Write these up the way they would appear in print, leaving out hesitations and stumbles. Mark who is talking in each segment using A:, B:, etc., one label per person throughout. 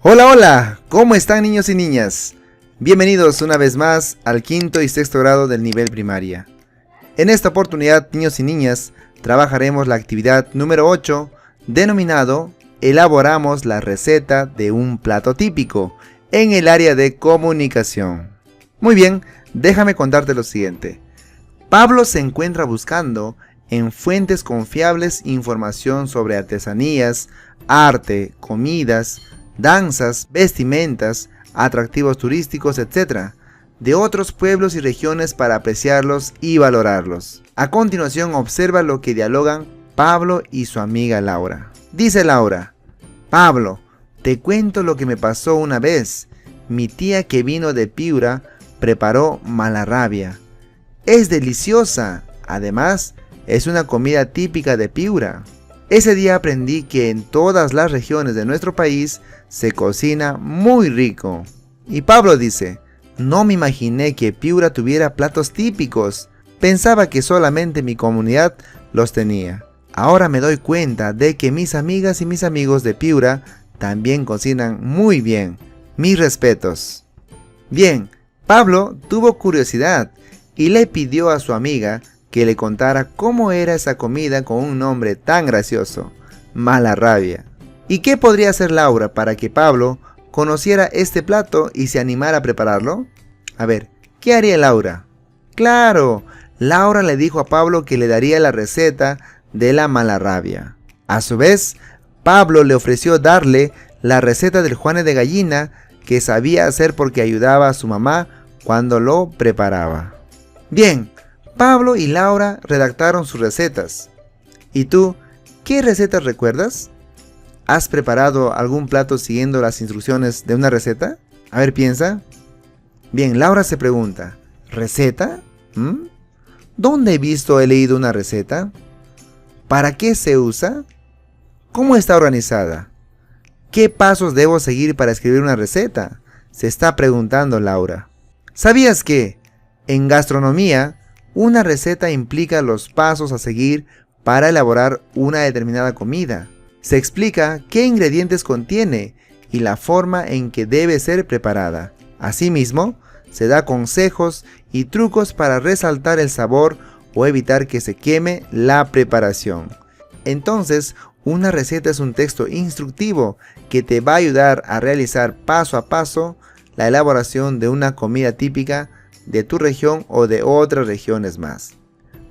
A: Hola, hola, ¿cómo están niños y niñas? Bienvenidos una vez más al quinto y sexto grado del nivel primaria. En esta oportunidad, niños y niñas, trabajaremos la actividad número 8, denominado Elaboramos la receta de un plato típico, en el área de comunicación. Muy bien, déjame contarte lo siguiente. Pablo se encuentra buscando en fuentes confiables información sobre artesanías, arte, comidas, danzas, vestimentas, atractivos turísticos, etc., de otros pueblos y regiones para apreciarlos y valorarlos. A continuación observa lo que dialogan Pablo y su amiga Laura. Dice Laura: Pablo, te cuento lo que me pasó una vez. Mi tía que vino de Piura preparó malarrabia. Es deliciosa, además es una comida típica de Piura. Ese día aprendí que en todas las regiones de nuestro país se cocina muy rico. Y Pablo dice: no me imaginé que Piura tuviera platos típicos. Pensaba que solamente mi comunidad los tenía. Ahora me doy cuenta de que mis amigas y mis amigos de Piura también cocinan muy bien. Mis respetos. Bien, Pablo tuvo curiosidad y le pidió a su amiga que le contara cómo era esa comida con un nombre tan gracioso: malarrabia. ¿Y qué podría hacer Laura para que Pablo conociera este plato y se animara a prepararlo? A ver, ¿qué haría Laura? ¡Claro! Laura le dijo a Pablo que le daría la receta de la malarrabia. A su vez, Pablo le ofreció darle la receta del juane de gallina que sabía hacer porque ayudaba a su mamá cuando lo preparaba. Bien, Pablo y Laura redactaron sus recetas. ¿Y tú, qué recetas recuerdas? ¿Has preparado algún plato siguiendo las instrucciones de una receta? A ver, piensa. Bien, Laura se pregunta: ¿receta? ¿Dónde he visto o he leído una receta? ¿Para qué se usa? ¿Cómo está organizada? ¿Qué pasos debo seguir para escribir una receta?, se está preguntando Laura. ¿Sabías que, en gastronomía, una receta implica los pasos a seguir para elaborar una determinada comida? Se explica qué ingredientes contiene y la forma en que debe ser preparada. Asimismo, se da consejos y trucos para resaltar el sabor o evitar que se queme la preparación. Entonces, una receta es un texto instructivo que te va a ayudar a realizar paso a paso la elaboración de una comida típica de tu región o de otras regiones más.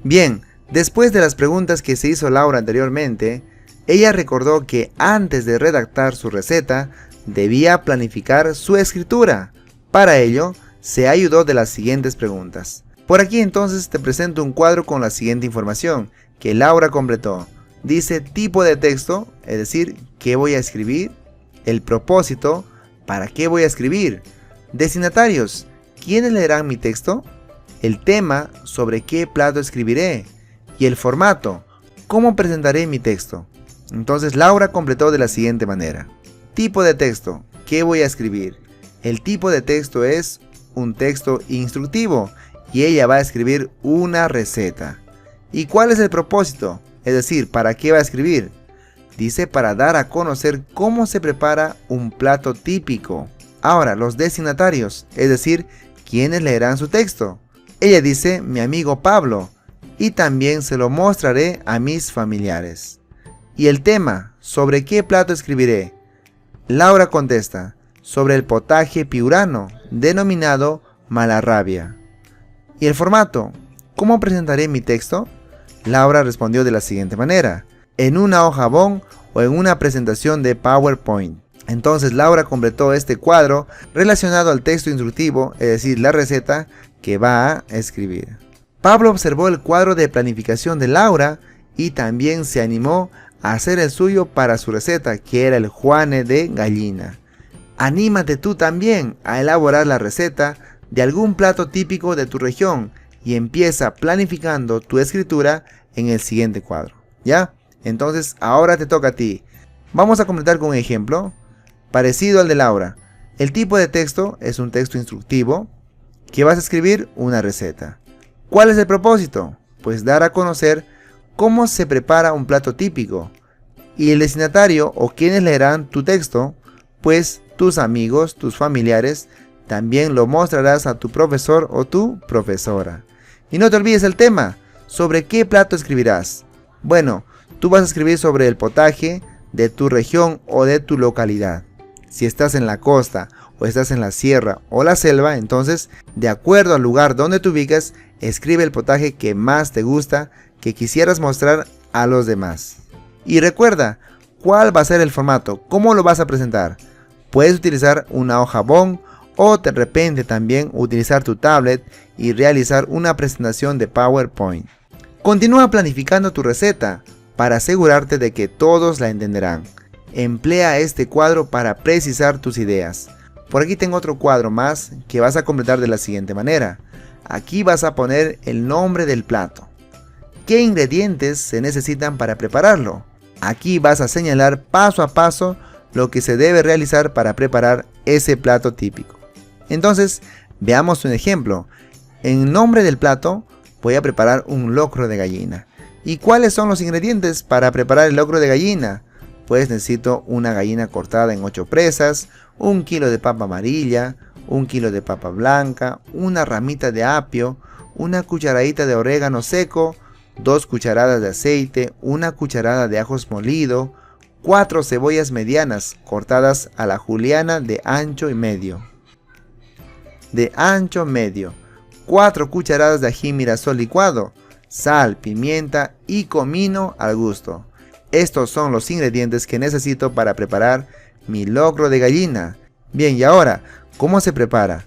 A: Bien, después de las preguntas que se hizo Laura anteriormente, ella recordó que antes de redactar su receta, debía planificar su escritura. Para ello, se ayudó de las siguientes preguntas. Por aquí entonces te presento un cuadro con la siguiente información que Laura completó. Dice tipo de texto, es decir, qué voy a escribir; el propósito, para qué voy a escribir; destinatarios, ¿quiénes leerán mi texto?; el tema, sobre qué plato escribiré; y el formato, ¿cómo presentaré mi texto? Entonces Laura completó de la siguiente manera. Tipo de texto, ¿qué voy a escribir? El tipo de texto es un texto instructivo y ella va a escribir una receta. ¿Y cuál es el propósito? Es decir, ¿para qué va a escribir? Dice: para dar a conocer cómo se prepara un plato típico. Ahora, los destinatarios, es decir, ¿quiénes leerán su texto? Ella dice: mi amigo Pablo, y también se lo mostraré a mis familiares. ¿Y el tema? ¿Sobre qué plato escribiré? Laura contesta: sobre el potaje piurano, denominado malarrabia. ¿Y el formato? ¿Cómo presentaré mi texto? Laura respondió de la siguiente manera: en una hoja bond o en una presentación de PowerPoint. Entonces Laura completó este cuadro relacionado al texto instructivo, es decir, la receta que va a escribir. Pablo observó el cuadro de planificación de Laura y también se animó a hacer el suyo para su receta, que era el juane de gallina. Anímate tú también a elaborar la receta de algún plato típico de tu región y empieza planificando tu escritura en el siguiente cuadro, ¿ya? Entonces ahora te toca a ti. Vamos a completar con un ejemplo parecido al de Laura. El tipo de texto es un texto instructivo que vas a escribir una receta. ¿Cuál es el propósito? Pues dar a conocer cómo se prepara un plato típico. Y el destinatario o quienes leerán tu texto, pues tus amigos, tus familiares. También lo mostrarás a tu profesor o tu profesora. Y no te olvides el tema. ¿Sobre qué plato escribirás? Bueno, tú vas a escribir sobre el potaje de tu región o de tu localidad. Si estás en la costa o estás en la sierra o la selva, entonces, de acuerdo al lugar donde te ubicas, escribe el potaje que más te gusta, que quisieras mostrar a los demás. Y recuerda, ¿cuál va a ser el formato? ¿Cómo lo vas a presentar? Puedes utilizar una hoja bond o de repente también utilizar tu tablet y realizar una presentación de PowerPoint. Continúa planificando tu receta para asegurarte de que todos la entenderán. Emplea este cuadro para precisar tus ideas. Por aquí tengo otro cuadro más que vas a completar de la siguiente manera. Aquí vas a poner el nombre del plato. ¿Qué ingredientes se necesitan para prepararlo? Aquí vas a señalar paso a paso lo que se debe realizar para preparar ese plato típico. Entonces, veamos un ejemplo. En nombre del plato voy a preparar un locro de gallina. ¿Y cuáles son los ingredientes para preparar el locro de gallina? Pues necesito una gallina cortada en 8 presas, 1 kilo de papa amarilla, 1 kilo de papa blanca, una ramita de apio, una cucharadita de orégano seco, 2 cucharadas de aceite, 1 cucharada de ajos molido, 4 cebollas medianas cortadas a la juliana de ancho medio, 4 cucharadas de ají mirasol licuado, sal, pimienta y comino al gusto. Estos son los ingredientes que necesito para preparar mi locro de gallina. Bien, y ahora, ¿cómo se prepara?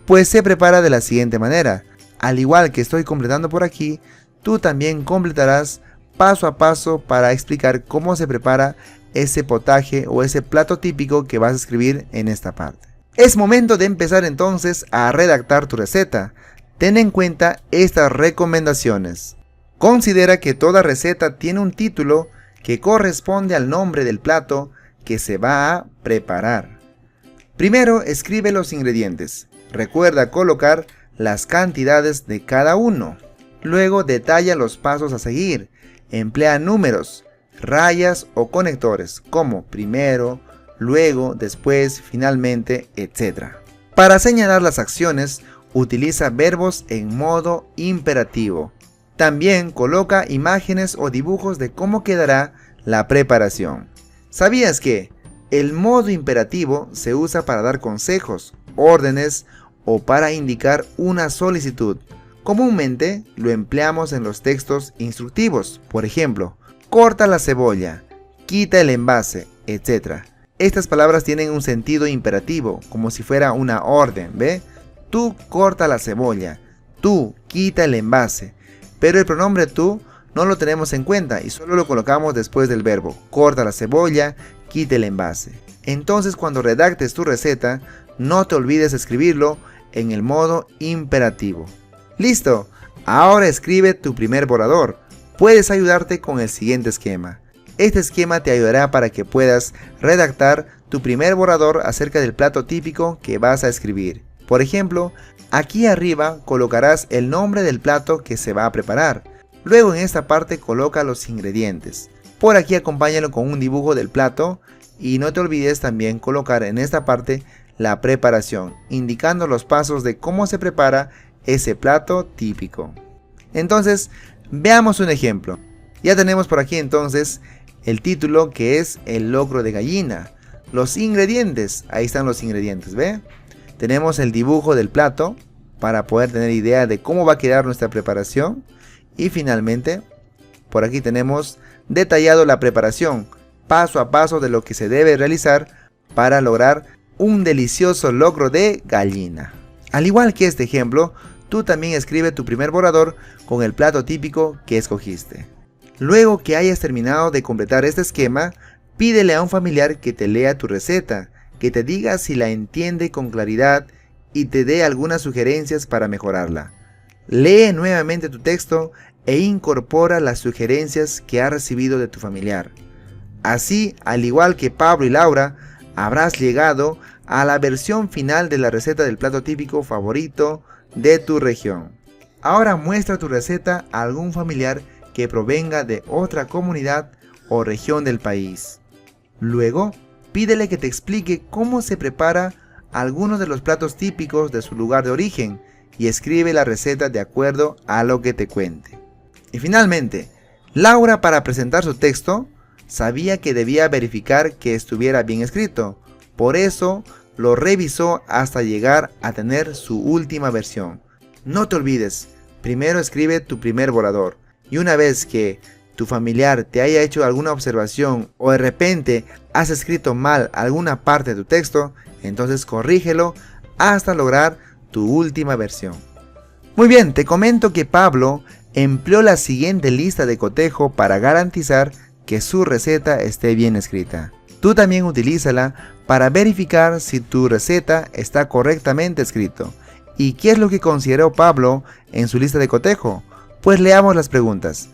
A: Pues se prepara de la siguiente manera. Al igual que estoy completando por aquí, tú también completarás paso a paso para explicar cómo se prepara ese potaje o ese plato típico que vas a escribir en esta parte. Es momento de empezar entonces a redactar tu receta. Ten en cuenta estas recomendaciones. Considera que toda receta tiene un título que corresponde al nombre del plato que se va a preparar. Primero, escribe los ingredientes. Recuerda colocar las cantidades de cada uno. Luego, detalla los pasos a seguir. Emplea números, rayas o conectores como primero, luego, después, finalmente, etc. Para señalar las acciones, utiliza verbos en modo imperativo. También coloca imágenes o dibujos de cómo quedará la preparación. ¿Sabías que el modo imperativo se usa para dar consejos, órdenes o para indicar una solicitud? Comúnmente lo empleamos en los textos instructivos. Por ejemplo, corta la cebolla, quita el envase, etc. Estas palabras tienen un sentido imperativo, como si fuera una orden, ¿ve? Tú corta la cebolla, tú quita el envase. Pero el pronombre tú no lo tenemos en cuenta y solo lo colocamos después del verbo. Corta la cebolla, quita el envase. Entonces, cuando redactes tu receta, no te olvides escribirlo en el modo imperativo. ¡Listo! Ahora escribe tu primer borrador. Puedes ayudarte con el siguiente esquema. Este esquema te ayudará para que puedas redactar tu primer borrador acerca del plato típico que vas a escribir. Por ejemplo, aquí arriba colocarás el nombre del plato que se va a preparar. Luego en esta parte coloca los ingredientes. Por aquí acompáñalo con un dibujo del plato y no te olvides también colocar en esta parte la preparación, indicando los pasos de cómo se prepara ese plato típico. Entonces, veamos un ejemplo. Ya tenemos por aquí entonces el título que es el locro de gallina. Los ingredientes, ahí están los ingredientes, ¿ve? Tenemos el dibujo del plato para poder tener idea de cómo va a quedar nuestra preparación. Y finalmente, por aquí tenemos detallado la preparación, paso a paso de lo que se debe realizar para lograr un delicioso locro de gallina. Al igual que este ejemplo, tú también escribe tu primer borrador con el plato típico que escogiste. Luego que hayas terminado de completar este esquema, pídele a un familiar que te lea tu receta, que te diga si la entiende con claridad y te dé algunas sugerencias para mejorarla. Lee nuevamente tu texto e incorpora las sugerencias que has recibido de tu familiar. Así, al igual que Pablo y Laura, habrás llegado a la versión final de la receta del plato típico favorito de tu región. Ahora muestra tu receta a algún familiar que provenga de otra comunidad o región del país. Luego, pídele que te explique cómo se prepara algunos de los platos típicos de su lugar de origen y escribe la receta de acuerdo a lo que te cuente. Y finalmente, Laura, para presentar su texto, sabía que debía verificar que estuviera bien escrito, por eso lo revisó hasta llegar a tener su última versión. No te olvides, primero escribe tu primer borrador, y una vez que tu familiar te haya hecho alguna observación o de repente has escrito mal alguna parte de tu texto, entonces corrígelo hasta lograr tu última versión. Muy bien, te comento que Pablo empleó la siguiente lista de cotejo para garantizar que su receta esté bien escrita. Tú también utilízala para verificar si tu receta está correctamente escrito. ¿Y qué es lo que consideró Pablo en su lista de cotejo? Pues leamos las preguntas.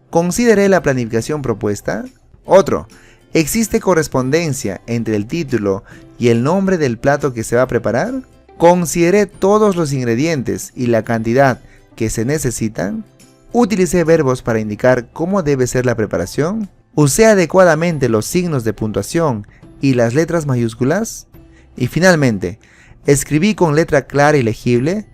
A: ¿Consideré la planificación propuesta? Otro. ¿Existe correspondencia entre el título y el nombre del plato que se va a preparar? ¿Consideré todos los ingredientes y la cantidad que se necesitan? ¿Utilicé verbos para indicar cómo debe ser la preparación? ¿Usé adecuadamente los signos de puntuación y las letras mayúsculas? Y finalmente, ¿escribí con letra clara y legible?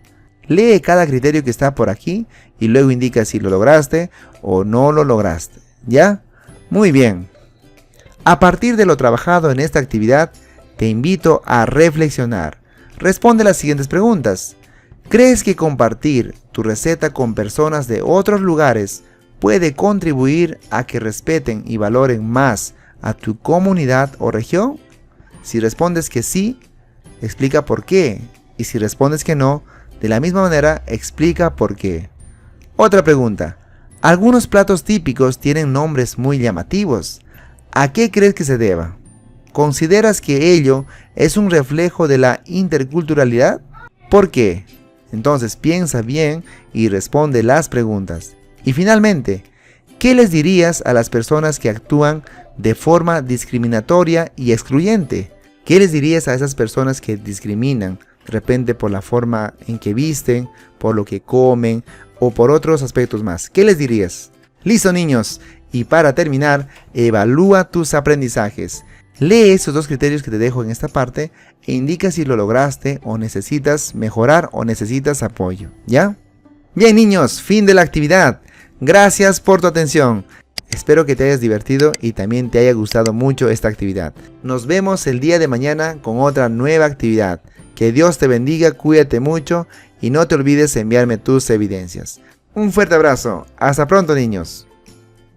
A: Lee cada criterio que está por aquí y luego indica si lo lograste o no lo lograste. ¿Ya? Muy bien. A partir de lo trabajado en esta actividad, te invito a reflexionar. Responde las siguientes preguntas. ¿Crees que compartir tu receta con personas de otros lugares puede contribuir a que respeten y valoren más a tu comunidad o región? Si respondes que sí, explica por qué. Y si respondes que no, de la misma manera, explica por qué. Otra pregunta. Algunos platos típicos tienen nombres muy llamativos. ¿A qué crees que se deba? ¿Consideras que ello es un reflejo de la interculturalidad? ¿Por qué? Entonces piensa bien y responde las preguntas. Y finalmente, ¿qué les dirías a las personas que actúan de forma discriminatoria y excluyente? ¿Qué les dirías a esas personas que discriminan, de repente por la forma en que visten, por lo que comen o por otros aspectos más? ¿Qué les dirías? Listo, niños. Y para terminar, evalúa tus aprendizajes. Lee esos dos criterios que te dejo en esta parte e indica si lo lograste o necesitas mejorar o necesitas apoyo, ¿ya? Bien, niños, fin de la actividad. Gracias por tu atención. Espero que te hayas divertido y también te haya gustado mucho esta actividad. Nos vemos el día de mañana con otra nueva actividad. Que Dios te bendiga, cuídate mucho y no te olvides enviarme tus evidencias. Un fuerte abrazo. Hasta pronto, niños.